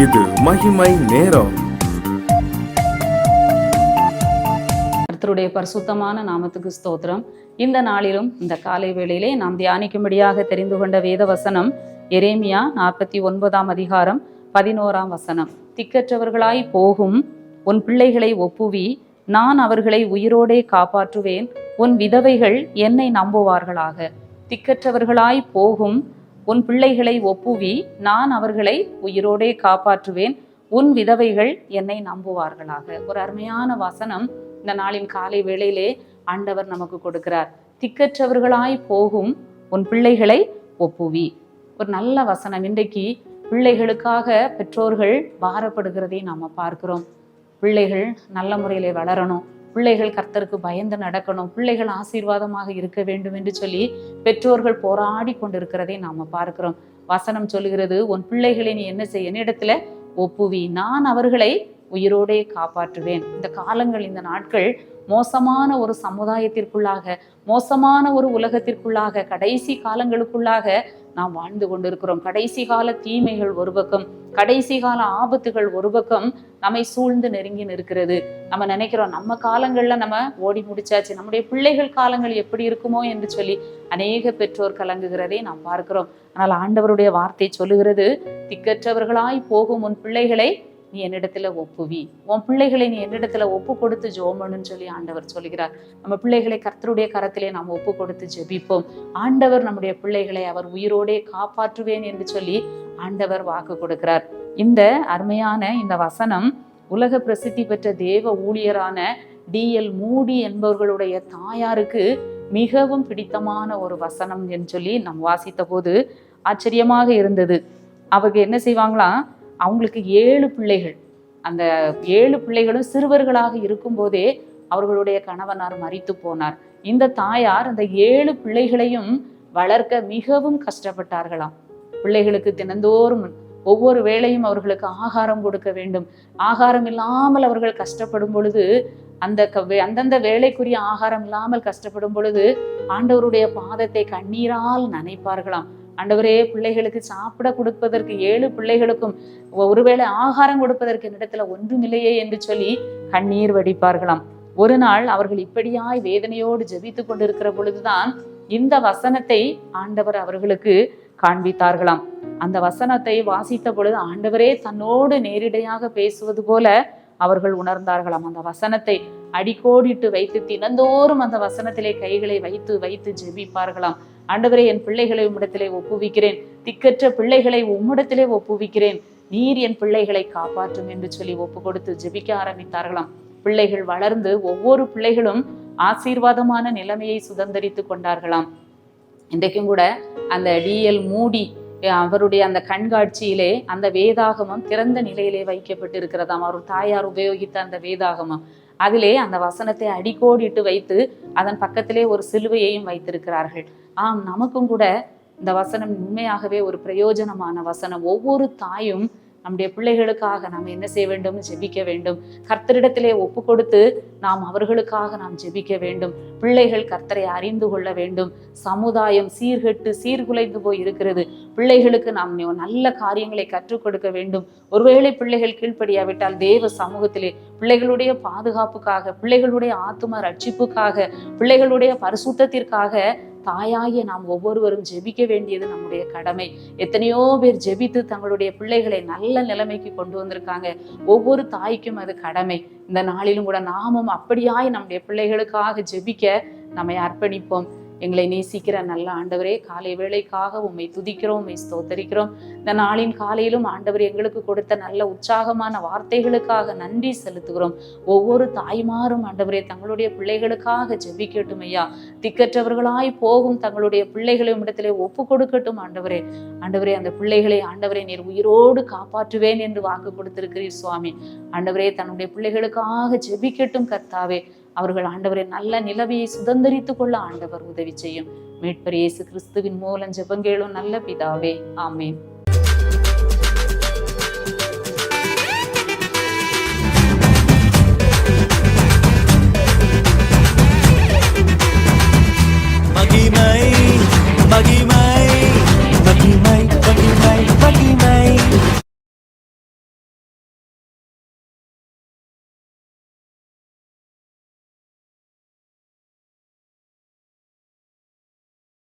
இது மகிமை நேரம். கர்த்தருடைய பரிசுத்தமான நாமத்துக்கு ஸ்தோத்திரம். இந்த நாளிலும் இந்த காலை வேளையிலே நாம் தியானிக்கும்படியாக தெரிந்து கொண்ட வேத வசனம் எரேமியா 49 அதிகாரம் 11 வசனம். திக்கற்றவர்களாய் போகும் உன் பிள்ளைகளை ஒப்புவி, நான் அவர்களை உயிரோடே காப்பாற்றுவேன், உன் விதவைகள் என்னை நம்புவார்களாக. திக்கற்றவர்களாய் போகும் உன் பிள்ளைகளை ஒப்புவி, நான் அவர்களை உயிரோடே காப்பாற்றுவேன், உன் விதவைகள் என்னை நம்புவார்களாக. ஒரு அருமையான வசனம் இந்த நாளின் காலை வேளையிலே ஆண்டவர் நமக்கு கொடுக்கிறார். திக்கற்றவர்களாய் போகும் உன் பிள்ளைகளை ஒப்புவி. ஒரு நல்ல வசனம். இன்றைக்கு பிள்ளைகளுக்காக பெற்றோர்கள் பாரப்படுகிறதை நாம் பார்க்கிறோம். பிள்ளைகள் நல்ல முறையிலே வளரணும், பிள்ளைகள் கர்த்தருக்கு பயந்து நடக்கணும், பிள்ளைகள் ஆசீர்வாதமாக இருக்க வேண்டும் என்று சொல்லி பெற்றோர்கள் போராடி கொண்டிருக்கிறதை நாம் பார்க்கிறோம். வசனம் சொல்லுகிறது, உன் பிள்ளைகளை நீ என்ன செய்ய, என்னிடத்துல ஒப்புவி, நான் அவர்களை உயிரோடே காப்பாற்றுவேன். இந்த காலங்கள், இந்த நாட்கள் மோசமான ஒரு சமுதாயத்திற்குள்ளாக, மோசமான ஒரு உலகத்திற்குள்ளாக, கடைசி காலங்களுக்குள்ளாக நாம் வாழ்ந்து கொண்டிருக்கிறோம். கடைசி கால தீமைகள் ஒரு பக்கம், கடைசி கால ஆபத்துகள் ஒரு பக்கம் நம்மை சூழ்ந்து நெருங்கி நிற்கிறது. நம்ம நினைக்கிறோம் நம்ம காலங்கள்ல நம்ம ஓடி முடிச்சாச்சு, நம்முடைய பிள்ளைகள் காலங்கள் எப்படி இருக்குமோ என்று சொல்லி அநேக பெற்றோர் கலங்குகிறதை நாம் பார்க்கிறோம். ஆனால் ஆண்டவருடைய வார்த்தை சொல்லுகிறது, திக்கற்றவர்களாய் போகும் உன் பிள்ளைகளை நீ என்னிடத்துல ஒப்புவி, உன் பிள்ளைகளை நீ என்னிடத்துல ஒப்பு கொடுத்து ஜெபிக்கணும்னு சொல்லி ஆண்டவர் சொல்கிறார். நம்ம பிள்ளைகளை கர்த்தருடைய கரத்திலே நாம் ஒப்பு கொடுத்து ஜெபிப்போம். ஆண்டவர் நம்முடைய பிள்ளைகளை அவர் உயிரோடே காப்பாற்றுவேன் என்று சொல்லி ஆண்டவர் வாக்கு கொடுக்கிறார். இந்த அருமையான இந்த வசனம் உலக பிரசித்தி பெற்ற தேவ ஊழியரான D.L. மூடி என்பவர்களுடைய தாயாருக்கு மிகவும் பிடித்தமான ஒரு வசனம் என்று சொல்லி நாம் வாசித்த போது ஆச்சரியமாக இருந்தது. அவங்க என்ன செய்வாங்களாம், அவங்களுக்கு 7 பிள்ளைகள். அந்த 7 பிள்ளைகளும் சிறுவர்களாக இருக்கும் போதே அவர்களுடைய கணவனார் மரித்து போனார். இந்த தாயார் அந்த 7 பிள்ளைகளையும் வளர்க்க மிகவும் கஷ்டப்பட்டார்களாம். பிள்ளைகளுக்கு தினந்தோறும் ஒவ்வொரு வேளையும் அவர்களுக்கு ஆகாரம் கொடுக்க வேண்டும். ஆகாரம் இல்லாமல் அவர்கள் கஷ்டப்படும் பொழுது, அந்தந்த வேலைக்குரிய ஆகாரம் இல்லாமல் கஷ்டப்படும் பொழுது ஆண்டவருடைய பாதத்தை கண்ணீரால் நனைப்பார்களாம். ஆண்டவரே, பிள்ளைகளுக்கு சாப்பிட கொடுப்பதற்கு 7 பிள்ளைகளுக்கும் ஒருவேளை ஆகாரம் கொடுப்பதற்கு என்னிடத்துல ஒன்றுமில்லையே என்று சொல்லி கண்ணீர் வடிப்பார்களாம். ஒரு நாள் அவர்கள் இப்படியாய் வேதனையோடு ஜெபித்து கொண்டிருக்கிற பொழுதுதான் இந்த வசனத்தை ஆண்டவர் அவர்களுக்கு காண்பித்தார்களாம். அந்த வசனத்தை வாசித்த பொழுது ஆண்டவரே தன்னோடு நேரிடையாக பேசுவது போல அவர்கள் உணர்ந்தார்களாம். அந்த வசனத்தை அடிக்கோடிட்டு வைத்து தினந்தோறும் அந்த வசனத்திலே கைகளை வைத்து வைத்து ஜெபிப்பார்களாம். ஆண்டவரே, என் பிள்ளைகளை உம்மிடத்திலே ஒப்புவிக்கிறேன், திக்கற்ற பிள்ளைகளை உம்மிடத்திலே ஒப்புவிக்கிறேன், நீர் என் பிள்ளைகளை காப்பாற்றும் என்று சொல்லி ஒப்பு கொடுத்து ஜெபிக்க ஆரம்பித்தார்களாம். பிள்ளைகள் வளர்ந்து ஒவ்வொரு பிள்ளைகளும் ஆசீர்வாதமான நிலைமையை சுதந்திரித்து கொண்டார்களாம். இன்றைக்கும் கூட அந்த D.L. மூடி அவருடைய அந்த கண்காட்சியிலே அந்த வேதாகமம் திறந்த நிலையிலே வைக்கப்பட்டு இருக்கிறதாம். அவர் தாயார் உபயோகித்த அந்த வேதாகமம், அதிலே அந்த வசனத்தை அடிக்கோடிட்டு வைத்து அதன் பக்கத்திலே ஒரு சிலுவையையும் வைத்திருக்கிறார்கள். ஆம், நமக்கும் கூட இந்த வசனம் உண்மையாகவே ஒரு பிரயோஜனமான வசனம். ஒவ்வொரு தாயும் நம்முடைய பிள்ளைகளுக்காக நாம் என்ன செய்ய வேண்டும், ஜெபிக்க வேண்டும். கர்த்தரிடத்திலே ஒப்பு கொடுத்து நாம் அவர்களுக்காக நாம் ஜெபிக்க வேண்டும். பிள்ளைகள் கர்த்தரை அறிந்து கொள்ள வேண்டும். சமுதாயம் சீர்கெட்டு சீர்குலைந்து போய் இருக்கிறது. பிள்ளைகளுக்கு நாம் நல்ல காரியங்களை கற்றுக் கொடுக்க வேண்டும். ஒருவேளை பிள்ளைகள் கீழ்ப்படியாவிட்டால் தேவ சமூகத்திலே பிள்ளைகளுடைய பாதுகாப்புக்காக, பிள்ளைகளுடைய ஆத்தும ரட்சிப்புக்காக, பிள்ளைகளுடைய பரிசுத்தத்திற்காக தாயாகிய நாம் ஒவ்வொருவரும் ஜெபிக்க வேண்டியது நம்முடைய கடமை. எத்தனையோ பேர் ஜெபித்து தங்களுடைய பிள்ளைகளை நல்ல நிலைமைக்கு கொண்டு வந்திருக்காங்க. ஒவ்வொரு தாய்க்கும் அது கடமை. இந்த நாளிலும் கூட நாமும் அப்படியாய் நம்முடைய பிள்ளைகளுக்காக ஜெபிக்க நம்மை அர்ப்பணிப்போம். எங்களை நேசிக்கிற நல்ல ஆண்டவரே, காலை வேளைக்காக உம்மை துதிக்கிறோம், உம்மை ஸ்தோத்தரிக்கிறோம். இந்த நாளின் காலையிலும் ஆண்டவர் எங்களுக்கு கொடுத்த நல்ல உற்சாகமான வார்த்தைகளுக்காக நன்றி செலுத்துகிறோம். ஒவ்வொரு தாய்மாரும் ஆண்டவரே தங்களுடைய பிள்ளைகளுக்காக ஜெபிக்கட்டும் ஐயா. திக்கற்றவர்களாய் போகும் தங்களுடைய பிள்ளைகளை இடத்திலே ஒப்பு கொடுக்கட்டும் ஆண்டவரே. ஆண்டவரே, அந்த பிள்ளைகளை ஆண்டவரே நீர் உயிரோடு காப்பாற்றுவேன் என்று வாக்கு கொடுத்திருக்கிறீர் சுவாமி. ஆண்டவரே, தன்னுடைய பிள்ளைகளுக்காக ஜெபிக்கட்டும் கர்த்தாவே. அவர்கள் ஆண்டவரை நல்ல நிலைமையை சுதந்திரித்துக் கொள்ள ஆண்டவர் உதவி செய்யும். மீட்பர் இயேசு கிறிஸ்துவின் மூலம் ஜெபங்கேளும் நல்ல பிதாவே, ஆமென். மகிமை மகிமை மகிமை மகிமை மகிமை